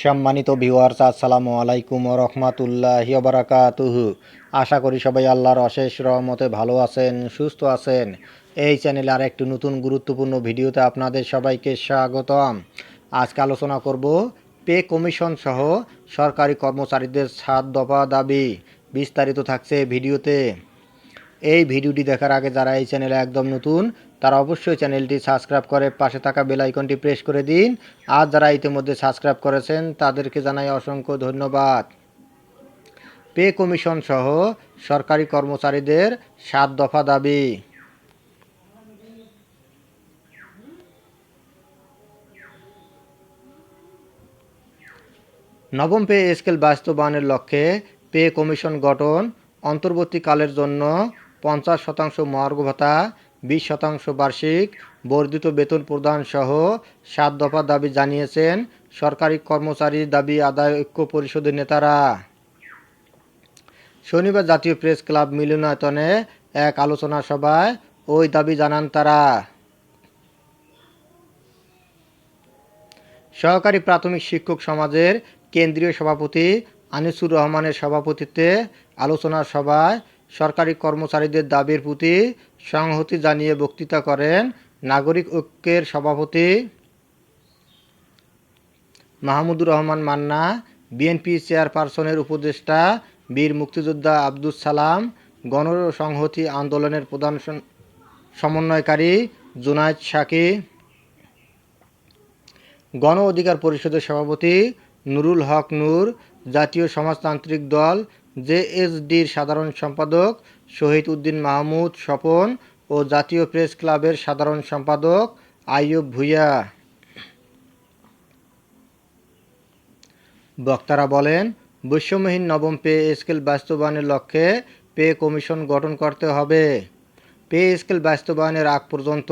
সম্মানিত ভিউয়ার্স, আসসালামু আলাইকুম ওয়া রাহমাতুল্লাহি ওয়া বারাকাতুহু। আশা করি সবাই আল্লাহর অশেষ রহমতে ভালো আছেন, সুস্থ আছেন। এই চ্যানেলে আর একটি নতুন গুরুত্বপূর্ণ ভিডিওতে আপনাদের সবাইকে স্বাগতম। আজকে আলোচনা করব পে কমিশন সহ সরকারি কর্মচারীদের 7 দফা দাবি। বিস্তারিত থাকছে ভিডিওতে। এই ভিডিওটি দেখার আগে যারা এই চ্যানেলে একদম নতুন তারা অবশ্যই চ্যানেলটি সাবস্ক্রাইব করে পাশে থাকা বেল আইকনটি প্রেস করে দিন। আর যারা ইতিমধ্যে সাবস্ক্রাইব করেছেন তাদেরকে জানাই অসংখ্য ধন্যবাদ। পে কমিশন সহ সরকারি কর্মচারীদের 7 দফা দাবি। নবম পে স্কেল বাস্তবায়নের লক্ষ্যে পে কমিশন গঠন, অন্তর্বর্তীকালের জন্য 50% মহার্ঘ ভাতা, 20% বার্ষিক বর্ধিত বেতন প্রদান সহ 7 দফা দাবি জানিয়েছেন সরকারি কর্মচারী দাবি আদায় ঐক্য পরিষদের নেতারা। শনিবার জাতীয় প্রেস ক্লাব মিলনায়তনে এক আলোচনা সভায় ওই দাবি জানান তারা। সহকারী প্রাথমিক শিক্ষক সমাজের কেন্দ্রীয় সভাপতি আনিসুর রহমানের সভাপতিত্বে আলোচনা সভায় সরকারি কর্মচারীদের দাবির প্রতি সংহতি জানিয়ে বক্তৃতা করেন নাগরিক ঐক্যের সভাপতি মাহমুদুর রহমান মান্না, বিএনপি চেয়ারপারসনের উপদেষ্টা বীর মুক্তিযোদ্ধা আব্দুস সালাম, গণসংহতি আন্দোলনের প্রধান সমন্বয়কারী জুনায়েদ সাকি, গণ অধিকার পরিষদের সভাপতি নুরুল হক নূর, জাতীয় সমাজতান্ত্রিক দল জেএসডির সাধারণ সম্পাদক শহীদ উদ্দিন মাহমুদ স্বপন ও জাতীয় প্রেস ক্লাবের সাধারণ সম্পাদক আইয়ুব ভূঁইয়া। বক্তারা বলেন, বৈষম্যহীন নবম পে স্কেল বাস্তবায়নের লক্ষ্যে পে কমিশন গঠন করতে হবে। পে স্কেল বাস্তবায়নের আগ পর্যন্ত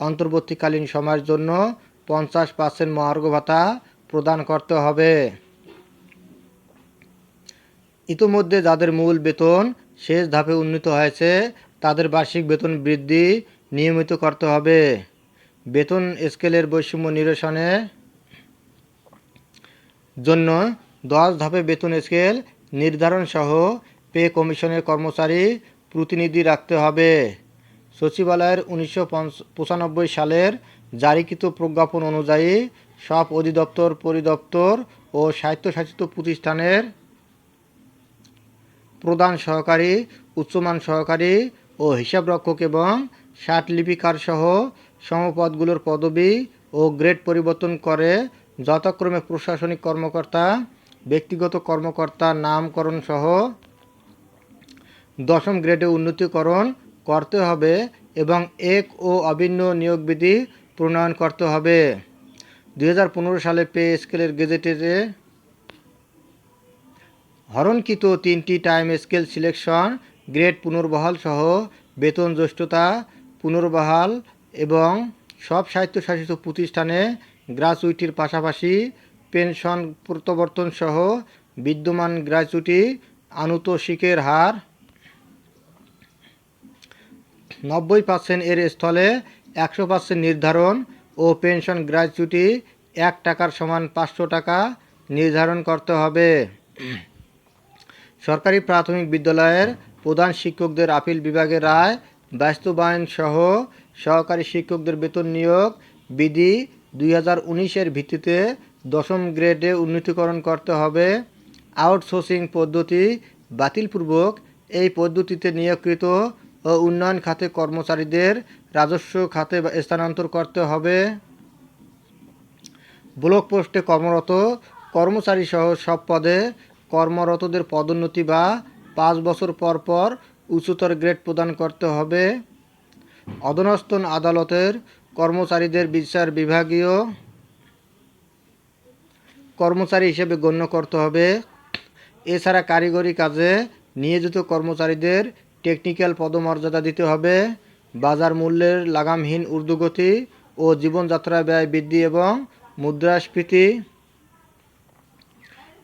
অন্তর্বর্তীকালীন সময়ের জন্য 50% মহার্ঘ ভাতা প্রদান করতে হবে। ইতোমধ্যে যাদের মূল বেতন শেষ ধাপে উন্নীত হয়েছে তাদের বার্ষিক বেতন বৃদ্ধি নিয়মিত করতে হবে। বেতন স্কেলের বৈষম্য নিরসনের জন্য 10 ধাপে বেতন স্কেল নির্ধারণ সহ পে কমিশনের কর্মচারী প্রতিনিধি রাখতে হবে। সচিবালয়ের 1995 সালের জারিকৃত প্রজ্ঞাপন অনুযায়ী সব অধিদপ্তর, পরিদপ্তর ও স্বায়ত্তশাসিত প্রতিষ্ঠানের প্রধান সহকারী, উচ্চমান সহকারী ও হিসাবরক্ষক এবং ষাটলিপিকার সহ সমপদগুলোর পদবি ও গ্রেড পরিবর্তন করে যথাক্রমে প্রশাসনিক কর্মকর্তা, ব্যক্তিগত কর্মকর্তা নামকরণ সহ 10ম গ্রেডে উন্নীতকরণ করতে হবে এবং এক ও অভিন্ন নিয়োগ বিধি প্রণয়ন করতে হবে। 2015 সালে পে স্কেলের গেজেটে হরণকৃত 3টি টাইম স্কেল সিলেকশন গ্রেড পুনর্বহাল সহ বেতন জ্যেষ্ঠতা পুনর্বহাল এবং সব স্বায়ত্তশাসিত প্রতিষ্ঠানে গ্র্যাচুইটির পাশাপাশি পেনশন প্রত্যাবর্তন সহ বিদ্যমান গ্র্যাচুইটি আনুতোষিকের হার 90% এর স্থলে 100% নির্ধারণ ও পেনশন গ্র্যাচুইটি 1 টাকার সমান 500 টাকা নির্ধারণ করতে হবে। সরকারি প্রাথমিক বিদ্যালয়ের প্রধান শিক্ষকদের আপিল বিভাগের রায় বাস্তবায়ন সহ সহকারী শিক্ষকদের বেতন নিয়োগ বিধি 2019-এর ভিত্তিতে 10ম গ্রেডে উন্নীতকরণ করতে হবে। আউটসোর্সিং পদ্ধতি বাতিলপূর্বক এই পদ্ধতিতে নিয়োগকৃত ও উন্নয়ন খাতে কর্মচারীদের রাজস্ব খাতে স্থানান্তর করতে হবে। ব্লক পোস্টে কর্মরত কর্মচারী সহ সব পদে কর্মরতদের পদোন্নতি বা 5 বছর পর পর উচ্চতর গ্রেড প্রদান করতে হবে। অধস্তন আদালতের কর্মচারীদের বিচার বিভাগীয় কর্মচারী হিসেবে গণ্য করতে হবে। এছাড়া কারিগরি কাজে নিয়োজিত কর্মচারীদের টেকনিক্যাল পদমর্যাদা দিতে হবে। বাজার মূল্যের লাগামহীন ঊর্ধ্বগতি ও জীবনযাত্রা ব্যয় বৃদ্ধি এবং মুদ্রাস্ফীতি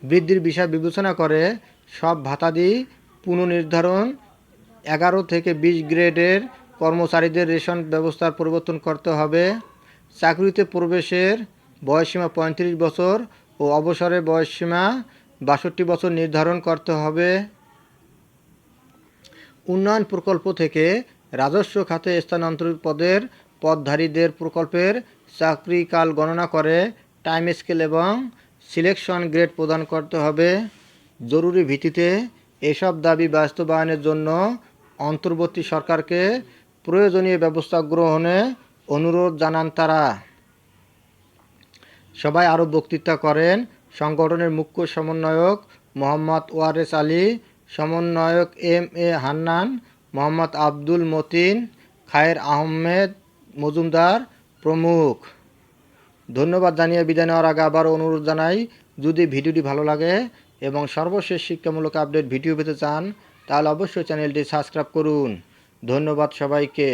বৃদ্ধির বিষয় বিবেচনা করে সব ভাতাদি পুনর্নির্ধারণ 11 থেকে 20 গ্রেডের কর্মচারীদের রেশন ব্যবস্থার পরিবর্তন করতে হবে। চাকরিতে প্রবেশের বয়সসীমা 35 বছর ও অবসরের বয়সসীমা ৬২ বছর নির্ধারণ করতে হবে। উন্নয়ন প্রকল্প থেকে রাজস্ব খাতে স্থানান্তরিত পদের পদধারীদের প্রকল্পের চাকরিকাল গণনা করে টাইম স্কেল এবং সিলেকশন গ্রেড প্রদান করতে হবে। জরুরি ভিত্তিতে এসব দাবি বাস্তবায়নের জন্য অন্তর্বর্তী সরকারকে প্রয়োজনীয় ব্যবস্থা গ্রহণে অনুরোধ জানান তারা। সবাই আরও বক্তৃতা করেন সংগঠনের মুখ্য সমন্বয়ক মোহাম্মদ ওয়ারেস আলী, সমন্বয়ক এম.এ. হান্নান, মোহাম্মদ আব্দুল মতিন, খায়ের আহমেদ মজুমদার প্রমুখ। ধন্যবাদ জানিয়ে বিদায় নেওয়ার আগে আবারও অনুরোধ জানাই, যদি ভিডিওটি ভালো লাগে এবং সর্বশেষ শিক্ষামূলক আপডেট ভিডিও পেতে চান তাহলে অবশ্যই চ্যানেলটি সাবস্ক্রাইব করুন। ধন্যবাদ সবাইকে।